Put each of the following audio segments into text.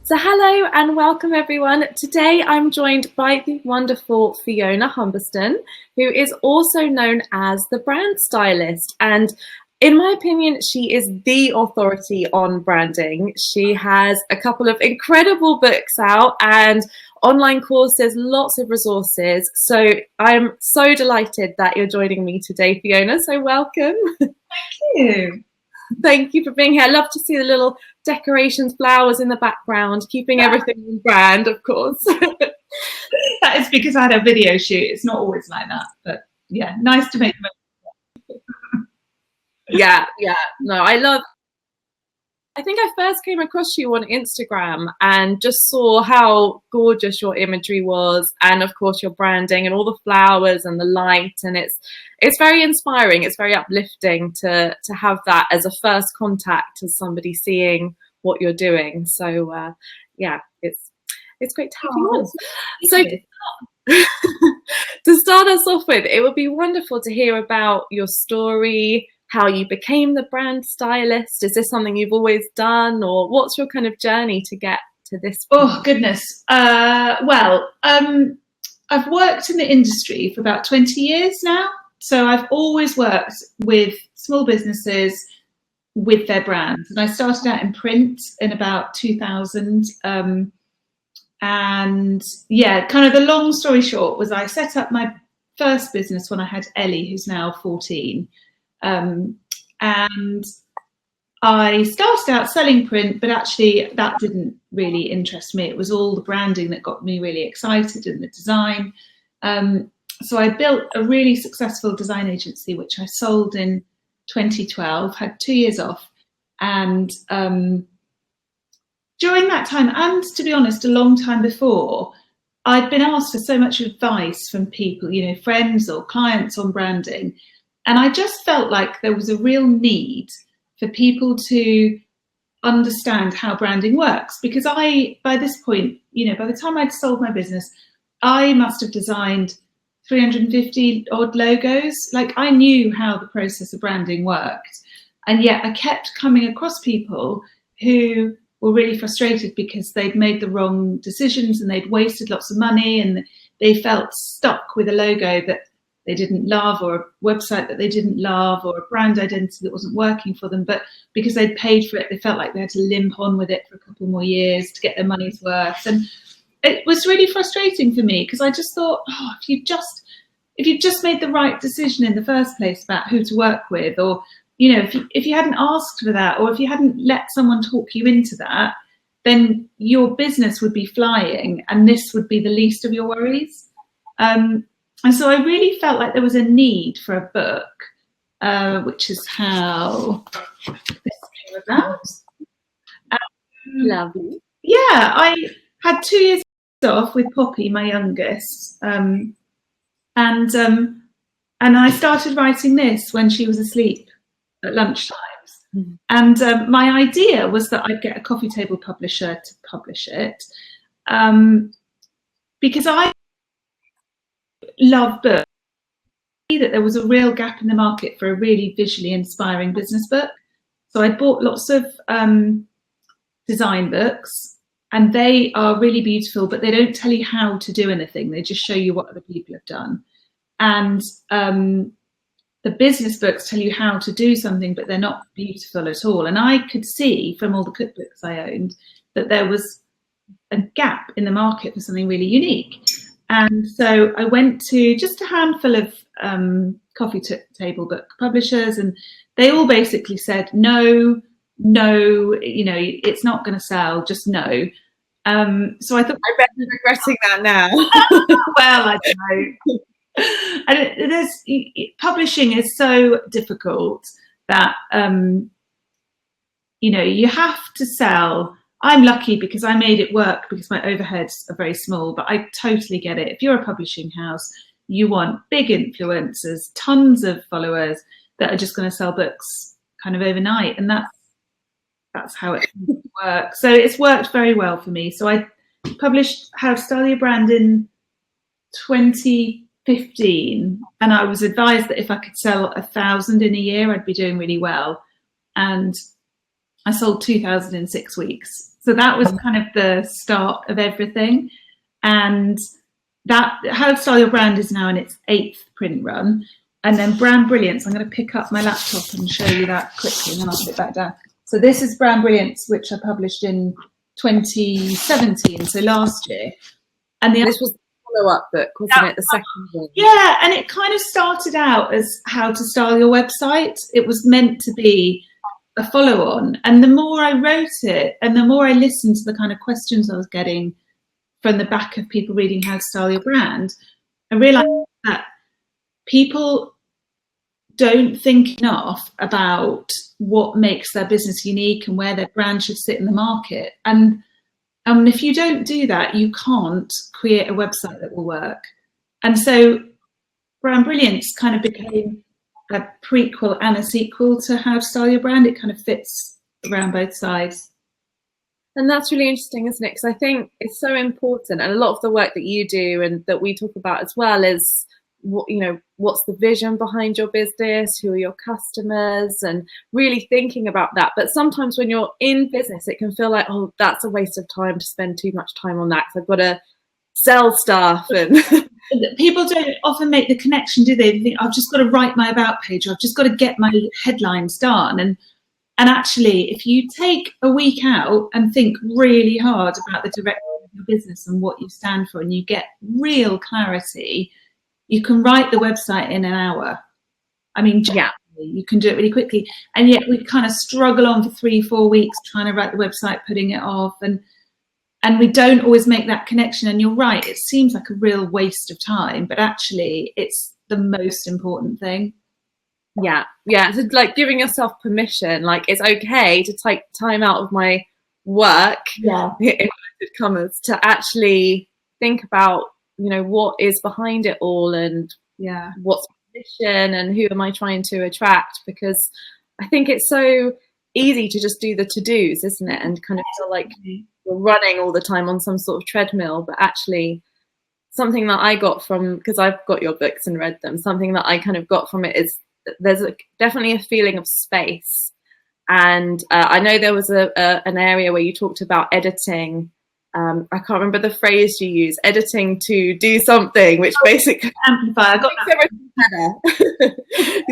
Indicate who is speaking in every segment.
Speaker 1: So hello and welcome everyone. Today I'm joined by the wonderful Fiona Humberstone, who is also known as the brand stylist. And in my opinion, she is the authority on branding. She has a couple of incredible books out and online courses, lots of resources. So I'm so delighted that you're joining me today, Fiona. So welcome.
Speaker 2: Thank you.
Speaker 1: Thank you for being here. I love to see the little decorations, flowers in the background, keeping everything in brand, of course.
Speaker 2: That is because I had a video shoot. It's not always like that, but yeah, nice to make them.
Speaker 1: Yeah. No, I think I first came across you on Instagram and just saw how gorgeous your imagery was, and of course your branding and all the flowers and the light, and it's very inspiring. It's very uplifting to have that as a first contact, as somebody seeing what you're doing. So yeah, it's great to have you on. So to start us off with, it would be wonderful to hear about your story, how you became the brand stylist. Is this something you've always done, or what's your kind of journey to get to this point?
Speaker 2: Oh goodness. I've worked in the industry for about 20 years now. So I've always worked with small businesses with their brands. And I started out in print in about 2000. And yeah, kind of the long story short was I set up my first business when I had Ellie, who's now 14. And I started out selling print, but actually that didn't really interest me. It was all the branding that got me really excited, and the design. So I built a really successful design agency, which I sold in 2012, had 2 years off. And during that time, and to be honest, a long time before, I'd been asked for so much advice from people, friends or clients on branding. And I just felt like there was a real need for people to understand how branding works. Because by this point, by the time I'd sold my business, I must have designed 350 odd logos. Like, I knew how the process of branding worked. And yet I kept coming across people who were really frustrated because they'd made the wrong decisions and they'd wasted lots of money, and they felt stuck with a logo that they didn't love, or a website that they didn't love, or a brand identity that wasn't working for them. But because they'd paid for it, they felt like they had to limp on with it for a couple more years to get their money's worth. And it was really frustrating for me, because I just thought, if you just made the right decision in the first place about who to work with, or if you hadn't asked for that, or if you hadn't let someone talk you into that, then your business would be flying, and this would be the least of your worries. And so I really felt like there was a need for a book, which is how this came about.
Speaker 1: Lovely.
Speaker 2: Yeah, I had 2 years off with Poppy, my youngest, and I started writing this when she was asleep at lunchtimes.
Speaker 1: Mm.
Speaker 2: And my idea was that I'd get a coffee table publisher to publish it, because I love books. That there was a real gap in the market for a really visually inspiring business book. So I bought lots of design books, and they are really beautiful, but they don't tell you how to do anything. They just show you what other people have done. And the business books tell you how to do something, but they're not beautiful at all. And I could see from all the cookbooks I owned that there was a gap in the market for something really unique. And so I went to just a handful of coffee table book publishers, and they all basically said, no, it's not going to sell, just no. So I thought,
Speaker 1: I bet you're regretting that now.
Speaker 2: well, I don't know. And publishing is so difficult that, you have to sell. I'm lucky because I made it work because my overheads are very small, but I totally get it. If you're a publishing house, you want big influencers, tons of followers that are just going to sell books kind of overnight. And that's how it works. So it's worked very well for me. So I published How to Style Your Brand in 2015. And I was advised that if I could sell 1,000 in a year, I'd be doing really well. And I sold 2,000 in 6 weeks. So that was kind of the start of everything. And that How to Style Your Brand is now in its 8th print run. And then Brand Brilliance, I'm going to pick up my laptop and show you that quickly, and then I'll put it back down. So this is Brand Brilliance, which I published in 2017, so last year. And
Speaker 1: this was the follow-up book, wasn't it? The second one.
Speaker 2: Yeah, and it kind of started out as How to Style Your Website. It was meant to be a follow-on. And the more I wrote it, and the more I listened to the kind of questions I was getting from the back of people reading How to Style Your Brand, I realised that people don't think enough about what makes their business unique and where their brand should sit in the market. And if you don't do that, you can't create a website that will work. And so Brand Brilliance kind of became a prequel and a sequel to How to Style Your Brand. It kind of fits around both sides.
Speaker 1: And that's really interesting, isn't it? Because I think it's so important, and a lot of the work that you do and that we talk about as well is, what's the vision behind your business, who are your customers, and really thinking about that. But sometimes when you're in business, it can feel like, oh, that's a waste of time to spend too much time on that because I've got to sell stuff. And
Speaker 2: people don't often make the connection, do they? They think, I've just got to write my about page, or I've just got to get my headlines done. And actually, if you take a week out and think really hard about the direction of your business and what you stand for, and you get real clarity, you can write the website in an hour. I mean, you can do it really quickly. And yet we kind of struggle on for 3-4 weeks trying to write the website, putting it off. And we don't always make that connection. And you're right, it seems like a real waste of time, but actually it's the most important thing.
Speaker 1: Yeah. So like giving yourself permission, like it's okay to take time out of my work, in inverted commas, to actually think about, what is behind it all, and what's my mission, and who am I trying to attract? Because I think it's so easy to just do the to-dos, isn't it? And kind of feel like you're running all the time on some sort of treadmill. But actually, something that I got from, because I've got your books and read them, something that I kind of got from it is there's definitely a feeling of space. And I know there was an area where you talked about editing. I can't remember the phrase you use, editing to do something, which basically
Speaker 2: amplify. I got
Speaker 1: that.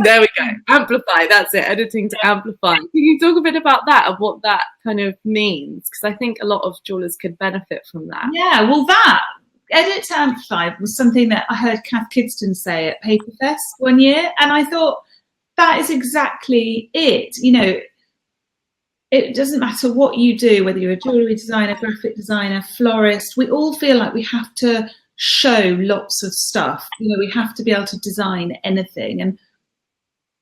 Speaker 1: There we go. Amplify. That's it. Editing to amplify. Can you talk a bit about that, of what that kind of means? Because I think a lot of jewelers could benefit from that.
Speaker 2: Yeah, well, that edit to amplify was something that I heard Kath Kidston say at Paperfest one year, and I thought that is exactly it. It doesn't matter what you do, whether you're a jewellery designer, graphic designer, florist, we all feel like we have to show lots of stuff. We have to be able to design anything. And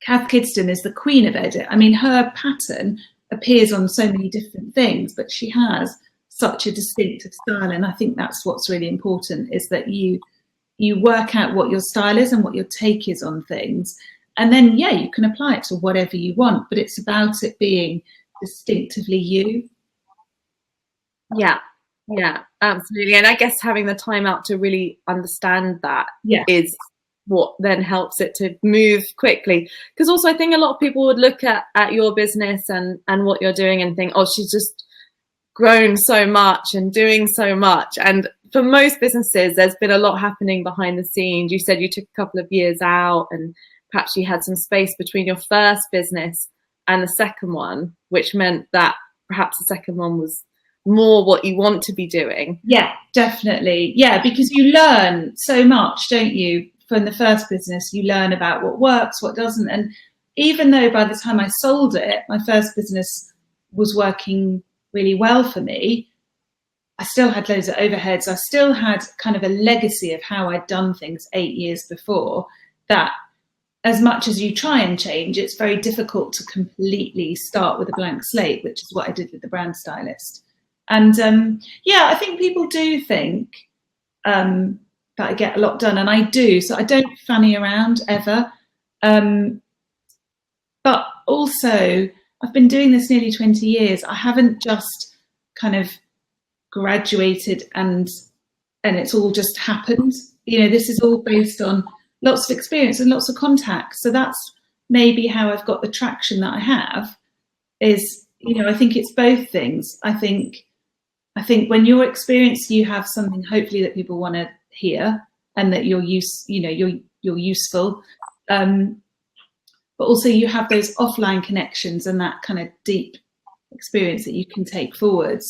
Speaker 2: Kath Kidston is the queen of edit. I mean, her pattern appears on so many different things, but she has such a distinctive style. And I think that's what's really important, is that you work out what your style is and what your take is on things. And then, you can apply it to whatever you want, but it's about it being distinctively you.
Speaker 1: Yeah, absolutely. And I guess having the time out to really understand that is what then helps it to move quickly. Because also I think a lot of people would look at your business and what you're doing and think, oh, she's just grown so much and doing so much. And for most businesses, there's been a lot happening behind the scenes. You said you took a couple of years out, and perhaps you had some space between your first business and the second one, which meant that perhaps the second one was more what you want to be doing.
Speaker 2: Yeah, definitely. Yeah, because you learn so much, don't you? From the first business, you learn about what works, what doesn't. And even though by the time I sold it, my first business was working really well for me, I still had loads of overheads. I still had kind of a legacy of how I'd done things 8 years before, that as much as you try and change, it's very difficult to completely start with a blank slate, which is what I did with the Brand Stylist. And I think people do think that I get a lot done, and I do. So I don't fanny around ever. But also, I've been doing this nearly 20 years. I haven't just kind of graduated and it's all just happened. This is all based on lots of experience and lots of contacts. So that's maybe how I've got the traction that I have, is, I think it's both things. I think I think when you're experienced, you have something hopefully that people want to hear, and that you're useful. But also you have those offline connections and that kind of deep experience that you can take forwards.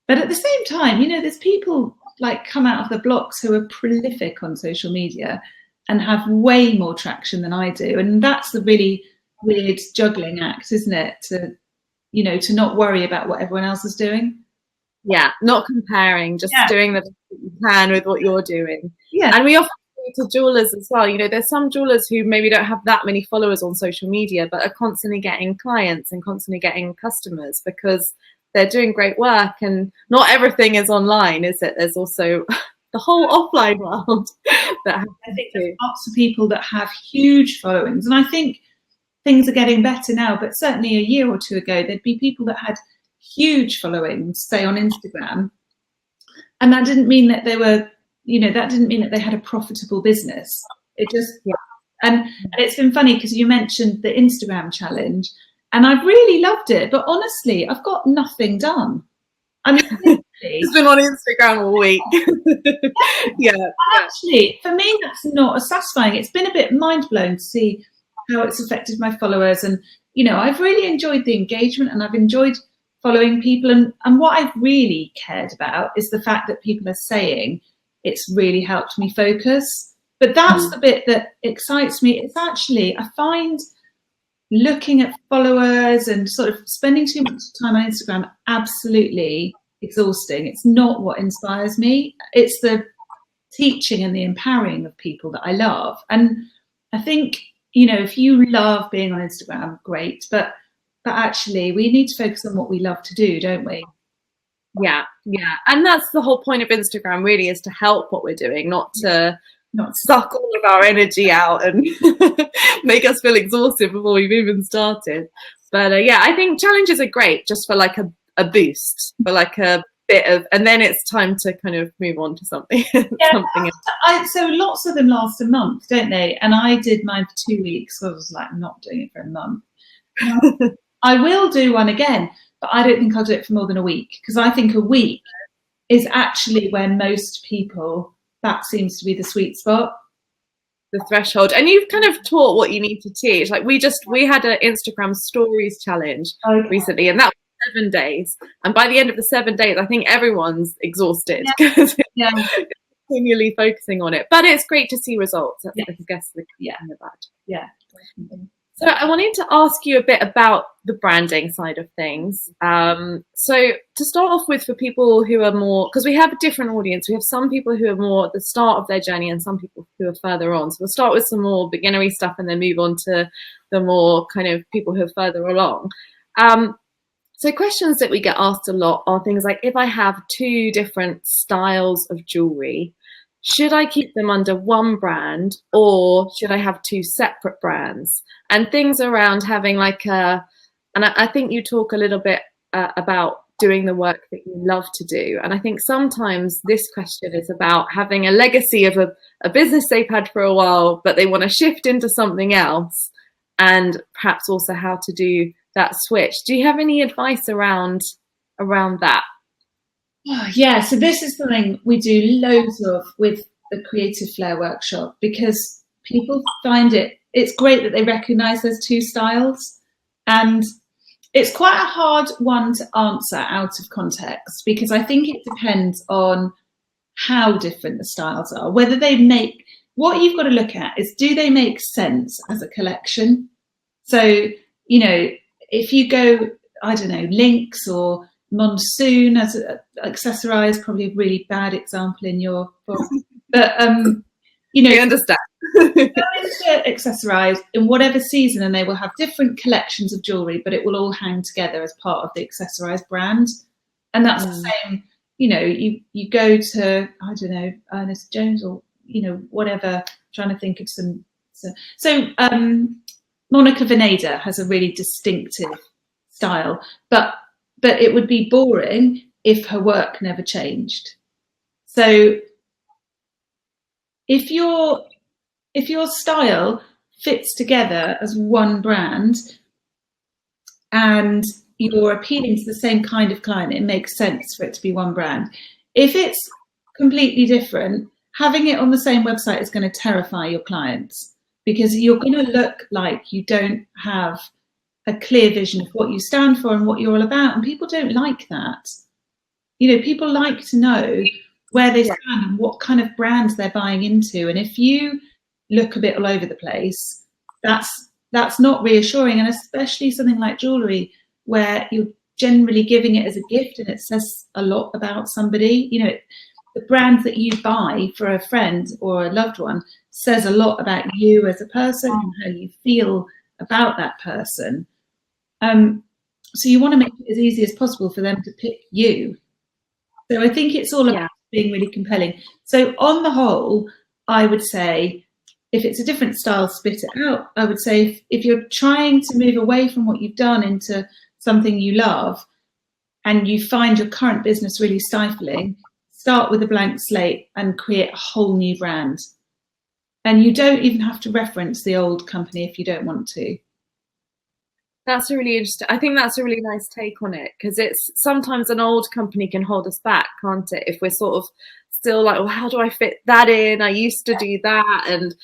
Speaker 2: But at the same time, there's people like come out of the blocks who are prolific on social media and have way more traction than I do. And that's the really weird juggling act, isn't it? To not worry about what everyone else is doing.
Speaker 1: Yeah, not comparing, just doing the best you can with what you're doing.
Speaker 2: Yeah.
Speaker 1: And we often say to jewelers as well, there's some jewelers who maybe don't have that many followers on social media, but are constantly getting clients and constantly getting customers because they're doing great work. And not everything is online, is it? There's also the whole offline world that
Speaker 2: I think there's lots of people that have huge followings. And I think things are getting better now, but certainly a year or two ago, there'd be people that had huge followings, say on Instagram, and that didn't mean that they were, that didn't mean that they had a profitable business. It just, and it's been funny because you mentioned the Instagram challenge, and I've really loved it, but honestly, I've got nothing done. I mean,
Speaker 1: it's been on Instagram all week. Yeah.
Speaker 2: Actually, for me, that's not as satisfying. It's been a bit mind blowing to see how it's affected my followers, and I've really enjoyed the engagement, and I've enjoyed following people, and what I've really cared about is the fact that people are saying it's really helped me focus. But that's the bit that excites me. It's actually, I find looking at followers and sort of spending too much time on Instagram absolutely exhausting. It's not what inspires me. It's the teaching and the empowering of people that I love. And I think, if you love being on Instagram, great, but actually we need to focus on what we love to do, don't we?
Speaker 1: Yeah. And that's the whole point of Instagram, really, is to help what we're doing, not to suck all of our energy out and make us feel exhausted before we've even started. But I think challenges are great just for like a boost, for like a bit of, and then it's time to kind of move on to something. Something else.
Speaker 2: So lots of them last a month, don't they? And I did mine for 2 weeks, so I was like, I'm not doing it for a month. I will do one again, but I don't think I'll do it for more than a week, because I think a week is actually when most people, that seems to be the sweet spot.
Speaker 1: The threshold. And you've kind of taught what you need to teach. Like we had an Instagram stories challenge recently, and that was 7 days. And by the end of the 7 days, I think everyone's exhausted because continually focusing on it. But it's great to see results. That's, I guess, the key of that.
Speaker 2: Yeah.
Speaker 1: So I wanted to ask you a bit about the branding side of things. So to start off with, for people who are more, because we have a different audience, we have some people who are more at the start of their journey and some people who are further on. So we'll start with some more beginnery stuff and then move on to the more kind of people who are further along. So questions that we get asked a lot are things like, if I have 2 different styles of jewelry, should I keep them under one brand or should I have 2 separate brands? And things around having like and I think you talk a little bit about doing the work that you love to do. And I think sometimes this question is about having a legacy of a business they've had for a while, but they want to shift into something else, and perhaps also how to do that switch. Do you have any advice around that?
Speaker 2: Yeah, so this is something we do loads of with the Creative Flair workshop, because people find it's great that they recognize there's 2 styles, and it's quite a hard one to answer out of context, because I think it depends on how different the styles are, whether they make, what you've got to look at is, do they make sense as a collection? So, if you go, I don't know, Lynx or Monsoon as accessorized, probably a really bad example in your book, but
Speaker 1: I understand.
Speaker 2: Go into accessorized in whatever season, and they will have different collections of jewelry, but it will all hang together as part of the accessorized brand. And that's the same, you go to, I don't know, Ernest Jones or whatever, trying to think of some. So Monica Vinader has a really distinctive style, but it would be boring if her work never changed. So if your style fits together as one brand, and you're appealing to the same kind of client, it makes sense for it to be one brand. If it's completely different, having it on the same website is going to terrify your clients, because you're going to look like you don't have a clear vision of what you stand for and what you're all about. And people don't like that. You know, people like to know where they stand and what kind of brands they're buying into. And if you look a bit all over the place, that's not reassuring. And especially something like jewellery, where you're generally giving it as a gift and it says a lot about somebody. You know, the brand that you buy for a friend or a loved one says a lot about you as a person and how you feel about that person. So you want to make it as easy as possible for them to pick you. So I think it's all about being really compelling. So on the whole, I would say, if it's a different style, spit it out. I would say if you're trying to move away from what you've done into something you love and you find your current business really stifling, start with a blank slate and create a whole new brand. And you don't even have to reference the old company if you don't want to.
Speaker 1: That's a really interesting. I think that's a really nice take on it, because it's sometimes an old company can hold us back, can't it? If we're sort of still like, well, how do I fit that in? I used to do that. And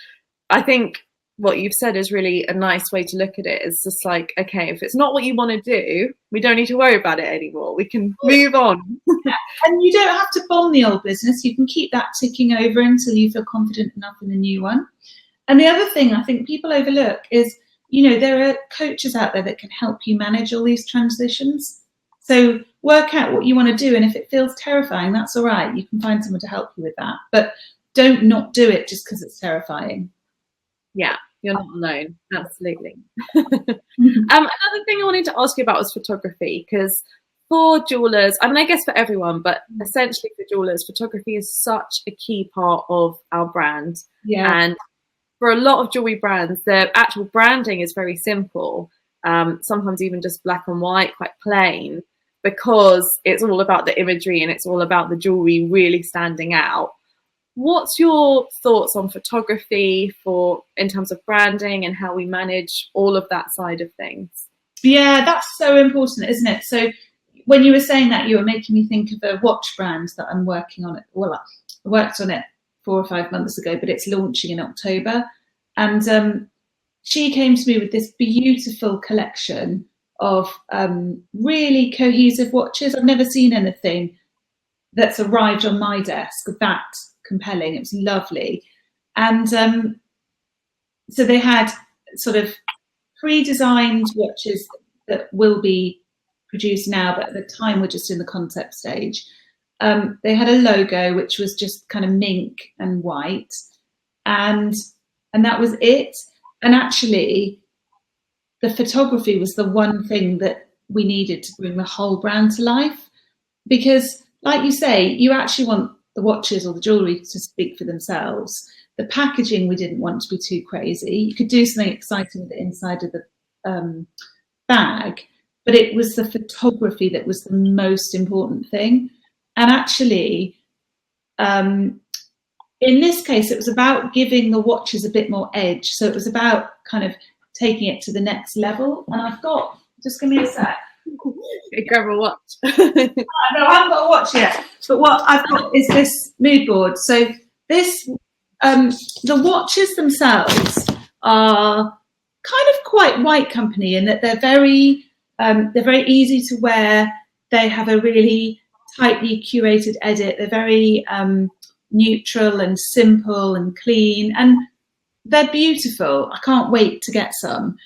Speaker 1: I think what you've said is really a nice way to look at it. It's just like, okay, if it's not what you want to do, we don't need to worry about it anymore. We can move on.
Speaker 2: And you don't have to bomb the old business. You can keep that ticking over until you feel confident enough in the new one. And the other thing I think people overlook is, you know, there are coaches out there that can help you manage all these transitions. So work out what you want to do. And if it feels terrifying, that's all right. You can find someone to help you with that. But don't not do it just because it's terrifying.
Speaker 1: Yeah, you're not alone. Absolutely. Another thing I wanted to ask you about was photography, because for jewelers, I mean, I guess for everyone, but essentially for jewelers, photography is such a key part of our brand.
Speaker 2: Yeah.
Speaker 1: And for a lot of jewelry brands, their actual branding is very simple, sometimes even just black and white, quite plain, because it's all about the imagery and it's all about the jewelry really standing out. What's your thoughts on photography in terms of branding and how we manage all of that side of things?
Speaker 2: Yeah, that's so important, isn't it? So when you were saying that, you were making me think of a watch brand that I'm working on. Well, I worked on it 4 or 5 months ago, but it's launching in October. And she came to me with this beautiful collection of really cohesive watches. I've never seen anything that's arrived on my desk that compelling. It was lovely. And so they had sort of pre-designed watches that will be produced now, but at the time we're just in the concept stage. They had a logo which was just kind of mink and white, and that was it. And actually the photography was the one thing that we needed to bring the whole brand to life, because like you say, you actually want the watches or the jewellery to speak for themselves. The packaging we didn't want to be too crazy. You could do something exciting with the inside of the bag, but it was the photography that was the most important thing. And actually, in this case, it was about giving the watches a bit more edge. So it was about kind of taking it to the next level. And I've got, just give me a sec.
Speaker 1: Grab a watch.
Speaker 2: No, I haven't got a watch yet. But what I've got is this mood board. So this, the watches themselves are kind of quite white company in that they're very easy to wear. They have a really tightly curated edit. They're very neutral and simple and clean, and they're beautiful. I can't wait to get some.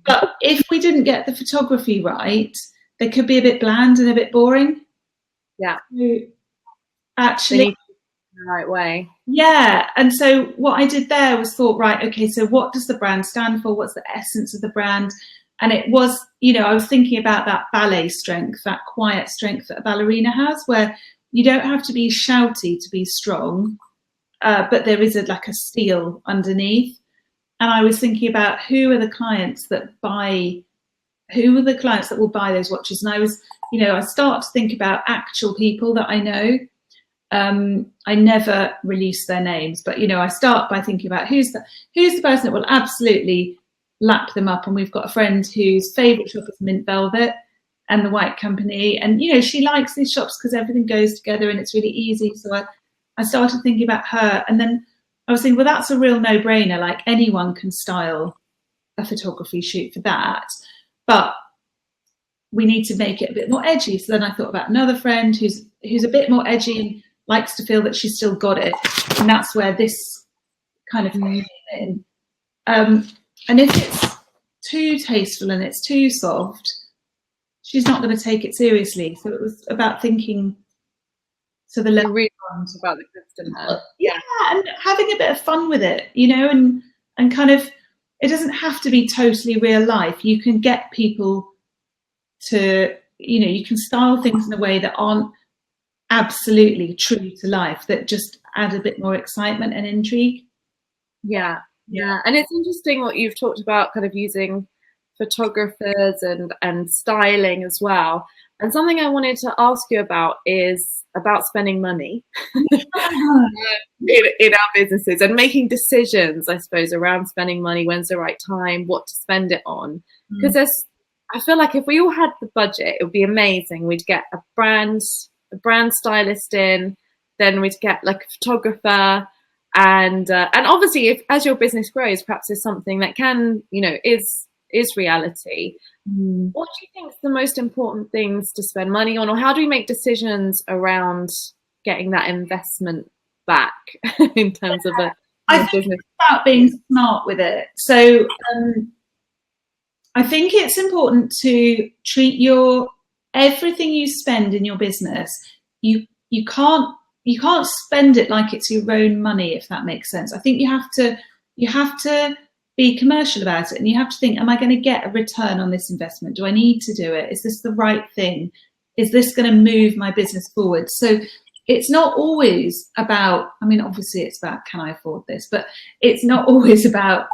Speaker 2: But if we didn't get the photography right, they could be a bit bland and a bit boring.
Speaker 1: Yeah.
Speaker 2: Actually,
Speaker 1: in the right way.
Speaker 2: Yeah. And so what I did there was thought, right, okay, so what does the brand stand for? What's the essence of the brand? And it was, you know, I was thinking about that ballet strength, that quiet strength that a ballerina has, where you don't have to be shouty to be strong, but there is like a steel underneath. And I was thinking about who are the clients that will buy those watches. And I was, you know, I start to think about actual people that I know. I never release their names, but, you know, I start by thinking about who's the person that will absolutely lap them up. And we've got a friend whose favourite shop is Mint Velvet and the White Company. And, you know, she likes these shops because everything goes together and it's really easy. So I started thinking about her. And then I was thinking, well, that's a real no-brainer. Like, anyone can style a photography shoot for that. But we need to make it a bit more edgy. So then I thought about another friend who's a bit more edgy and likes to feel that she's still got it. And that's where this kind of came in. And if it's too tasteful and it's too soft, she's not going to take it seriously. So it was about thinking to the level
Speaker 1: about the customer.
Speaker 2: Yeah, and having a bit of fun with it, you know, and kind of, it doesn't have to be totally real life. You can get people to, you know, you can style things in a way that aren't absolutely true to life, that just add a bit more excitement and intrigue.
Speaker 1: Yeah. And it's interesting what you've talked about, kind of using photographers and styling as well. And something I wanted to ask you about is about spending money in our businesses and making decisions, I suppose, around spending money. When's the right time? What to spend it on? Because I feel like if we all had the budget, it would be amazing. We'd get a brand stylist in, then we'd get like a photographer, and obviously, if as your business grows, perhaps it's something that can, you know, is reality. What do you think is the most important things to spend money on, or how do we make decisions around getting that investment back in terms of a business?
Speaker 2: It's about being smart with it. So I think it's important to treat everything you spend in your business. You can't spend it like it's your own money, if that makes sense. I think you have to be commercial about it, and you have to think, am I going to get a return on this investment? Do I need to do it? Is this the right thing? Is this going to move my business forward? So it's not always about, I mean, obviously it's about, can I afford this? But it's not always about,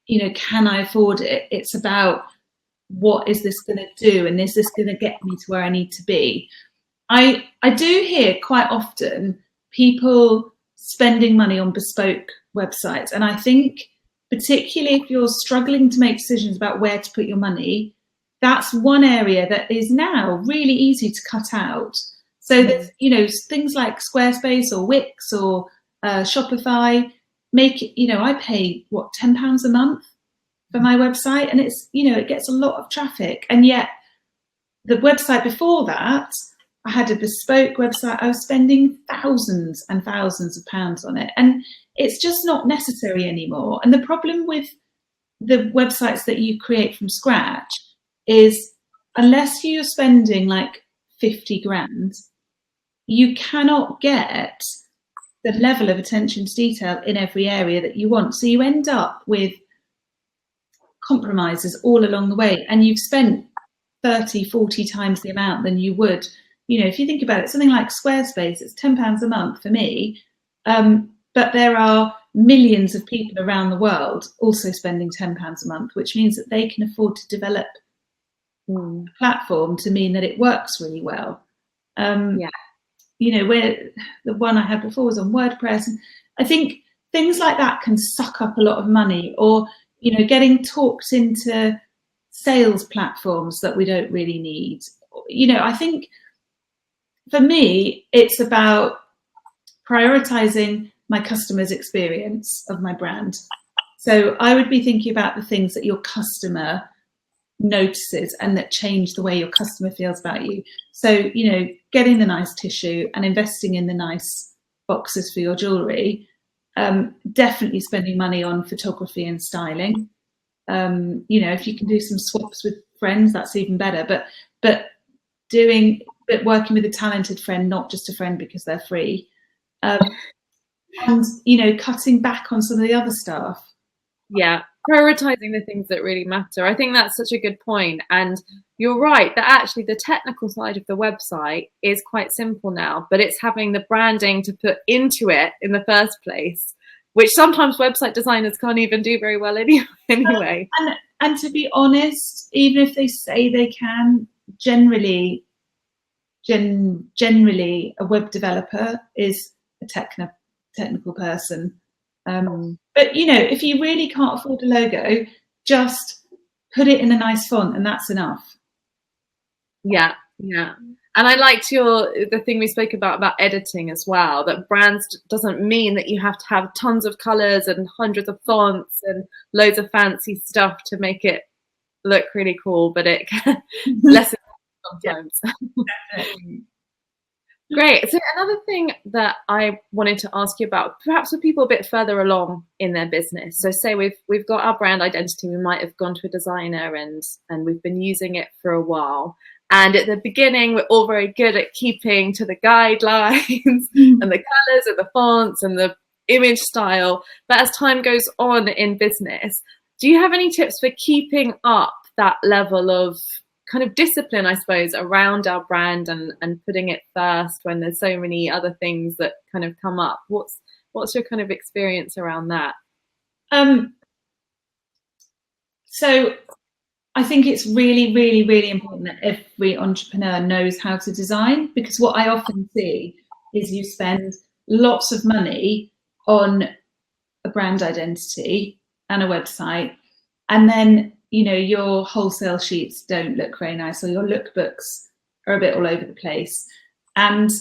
Speaker 2: you know, can I afford it? It's about, what is this going to do? And is this going to get me to where I need to be? I do hear quite often people spending money on bespoke websites. And I think, particularly if you're struggling to make decisions about where to put your money, that's one area that is now really easy to cut out. So there's, you know, things like Squarespace or Wix or Shopify make it, you know, I pay what, £10 a month for my website, and it's, you know, it gets a lot of traffic. And yet the website before that, I had a bespoke website. I was spending thousands and thousands of pounds on it, and it's just not necessary anymore. And the problem with the websites that you create from scratch is, unless you're spending like 50 grand, you cannot get the level of attention to detail in every area that you want. So you end up with compromises all along the way, and you've spent 30, 40 times the amount than you would, you know, if you think about it, something like Squarespace, it's £10 a month for me. But there are millions of people around the world also spending £10 a month, which means that they can afford to develop a platform to mean that it works really well. You know, where the one I had before was on WordPress. And I think things like that can suck up a lot of money, or, you know, getting talked into sales platforms that we don't really need. You know, I think for me, it's about prioritizing my customer's experience of my brand. So I would be thinking about the things that your customer notices and that change the way your customer feels about you. So, you know, getting the nice tissue and investing in the nice boxes for your jewellery, definitely spending money on photography and styling. You know, if you can do some swaps with friends, that's even better. But working with a talented friend, not just a friend because they're free. And, you know, cutting back on some of the other stuff.
Speaker 1: Yeah, prioritizing the things that really matter. I think that's such a good point. And you're right that actually the technical side of the website is quite simple now, but it's having the branding to put into it in the first place, which sometimes website designers can't even do very well anyway.
Speaker 2: And to be honest, even if they say they can, generally a web developer is a technical person. But, you know, if you really can't afford a logo, just put it in a nice font and that's enough.
Speaker 1: Yeah, yeah. And I liked the thing we spoke about editing as well, that brands doesn't mean that you have to have tons of colors and hundreds of fonts and loads of fancy stuff to make it look really cool, but it can lessen sometimes.
Speaker 2: Yeah,
Speaker 1: Great. So another thing that I wanted to ask you about, perhaps for people a bit further along in their business. So say we've got our brand identity, we might have gone to a designer and we've been using it for a while. And at the beginning, we're all very good at keeping to the guidelines and the colors and the fonts and the image style. But as time goes on in business, do you have any tips for keeping up that level of kind of discipline, I suppose, around our brand and putting it first when there's so many other things that kind of come up? What's your kind of experience around that?
Speaker 2: So I think it's really, really, really important that every entrepreneur knows how to design, because what I often see is you spend lots of money on a brand identity and a website, and then your wholesale sheets don't look very nice, or your lookbooks are a bit all over the place, and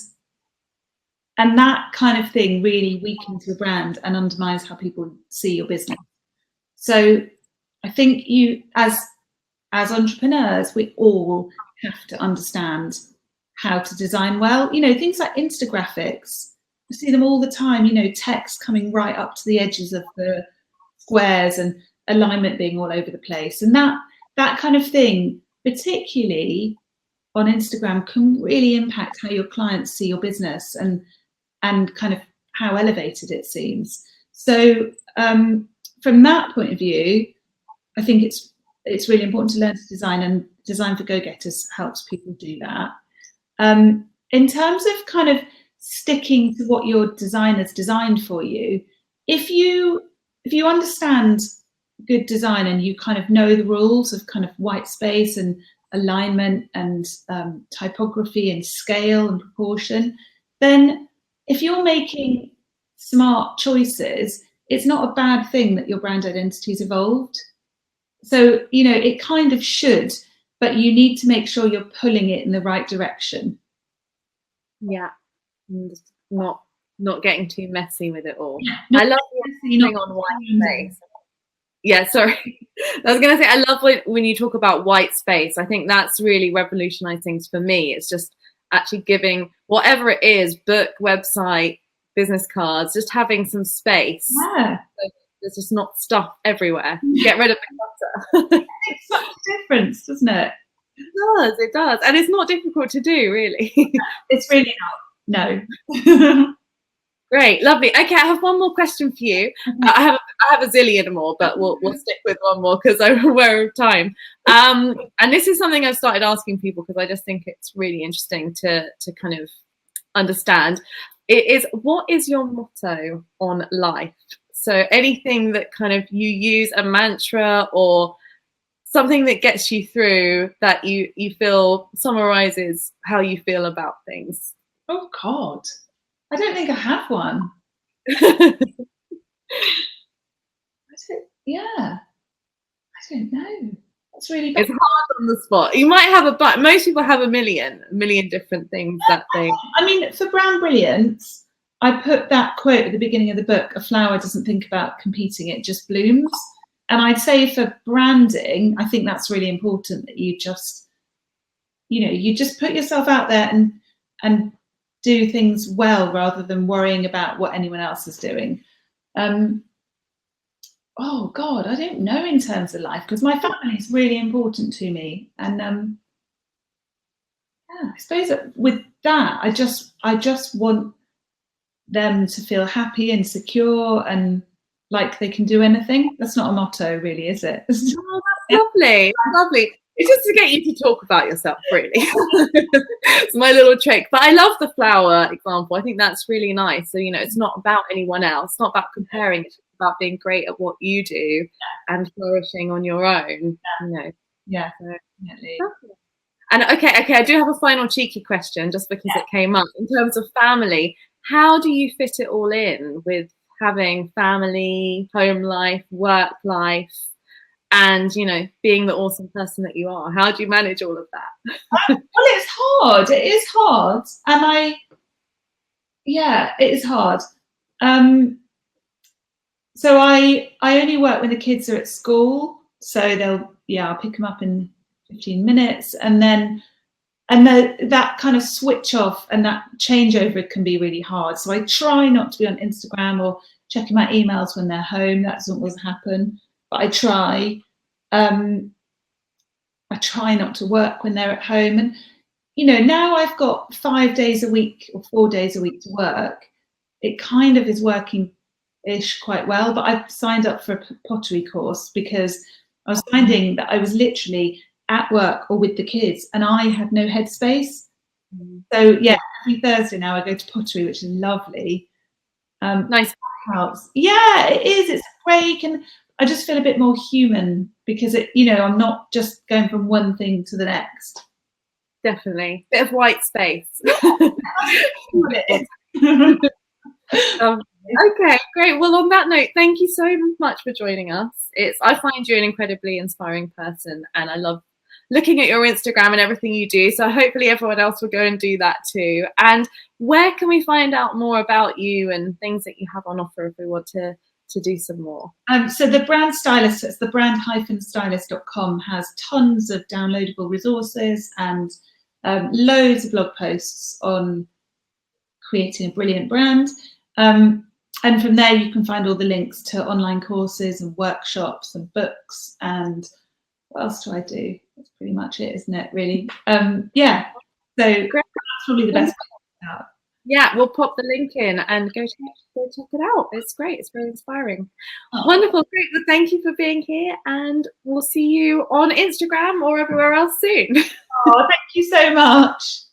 Speaker 2: that kind of thing really weakens your brand and undermines how people see your business. So I think as entrepreneurs, we all have to understand how to design well. Things like Instagraphics, I see them all the time, text coming right up to the edges of the squares and alignment being all over the place. And that kind of thing, particularly on Instagram, can really impact how your clients see your business and kind of how elevated it seems. So from that point of view, I think it's really important to learn to design, and Design for Go-Getters helps people do that. In terms of kind of sticking to what your designer's designed for you, if you understand good design and you kind of know the rules of kind of white space and alignment and typography and scale and proportion, then if you're making smart choices, it's not a bad thing that your brand identity's evolved. So, it kind of should, but you need to make sure you're pulling it in the right direction.
Speaker 1: Yeah, and not getting too messy with it all.
Speaker 2: Yeah,
Speaker 1: I love the thing on white space. Yeah, sorry. I was going to say, I love when you talk about white space. I think that's really revolutionized things for me. It's just actually giving whatever it is, book, website, business cards, just having some space.
Speaker 2: Yeah.
Speaker 1: So there's just not stuff everywhere. Get rid of the clutter.
Speaker 2: It makes such a difference, doesn't it?
Speaker 1: It does. And it's not difficult to do, really.
Speaker 2: It's really not. No.
Speaker 1: Great, lovely. Okay, I have one more question for you. I have a zillion more, but we'll stick with one more because I'm aware of time. And this is something I've started asking people because I just think it's really interesting to kind of understand. It is, what is your motto on life? So anything that kind of you use, a mantra or something that gets you through, that you feel summarizes how you feel about things.
Speaker 2: Oh God, I don't think I have one. I don't know. That's really bad.
Speaker 1: It's hard on the spot. You might have but most people have a million different things that they.
Speaker 2: I mean, for Brand Brilliance, I put that quote at the beginning of the book: "A flower doesn't think about competing; it just blooms." And I'd say for branding, I think that's really important, that you just, you just put yourself out there and do things well rather than worrying about what anyone else is doing. Oh God, I don't know in terms of life, because my family is really important to me, and I suppose that with that, I just want them to feel happy and secure and like they can do anything. That's not a motto, really, is it?
Speaker 1: Oh, that's lovely. Lovely. It's just to get you to talk about yourself, really. It's my little trick. But I love the flower example. I think that's really nice. So, it's not about anyone else. It's not about comparing. It's just about being great at what you do and flourishing on your own.
Speaker 2: Yeah,
Speaker 1: so,
Speaker 2: definitely.
Speaker 1: And okay, I do have a final cheeky question just because it came up. In terms of family, how do you fit it all in with having family, home life, work life? and, you know, being the awesome person that you are? How do you manage all of that?
Speaker 2: Well, it's hard. It is hard. And it is hard. So I only work when the kids are at school. So I'll pick them up in 15 minutes, and then that kind of switch off and that changeover can be really hard. So I try not to be on Instagram or checking my emails when they're home. That doesn't always happen, but I try. I try not to work when they're at home. And, you know, now I've got 5 days a week or 4 days a week to work. It kind of is working-ish quite well, but I've signed up for a pottery course because I was finding that I was literally at work or with the kids and I had no headspace. So every Thursday now I go to pottery, which is lovely.
Speaker 1: Nice
Speaker 2: house. Yeah, it is. It's a break, and I just feel a bit more human because I'm not just going from one thing to the next.
Speaker 1: Definitely. Bit of white space. Okay, great. Well, on that note, thank you so much for joining us. I find you an incredibly inspiring person, and I love looking at your Instagram and everything you do. So hopefully everyone else will go and do that too. And where can we find out more about you and things that you have on offer if we want to do some more?
Speaker 2: So the brand Stylist, it's the brand-stylist.com, has tons of downloadable resources and loads of blog posts on creating a brilliant brand. And from there you can find all the links to online courses and workshops and books. And what else do I do? That's pretty much it, isn't it, really? So that's probably the best way out.
Speaker 1: Yeah, we'll pop the link in and go check it out. It's great. It's very inspiring. Wonderful. Great. Well, thank you for being here, and we'll see you on Instagram or everywhere else soon.
Speaker 2: Thank you so much.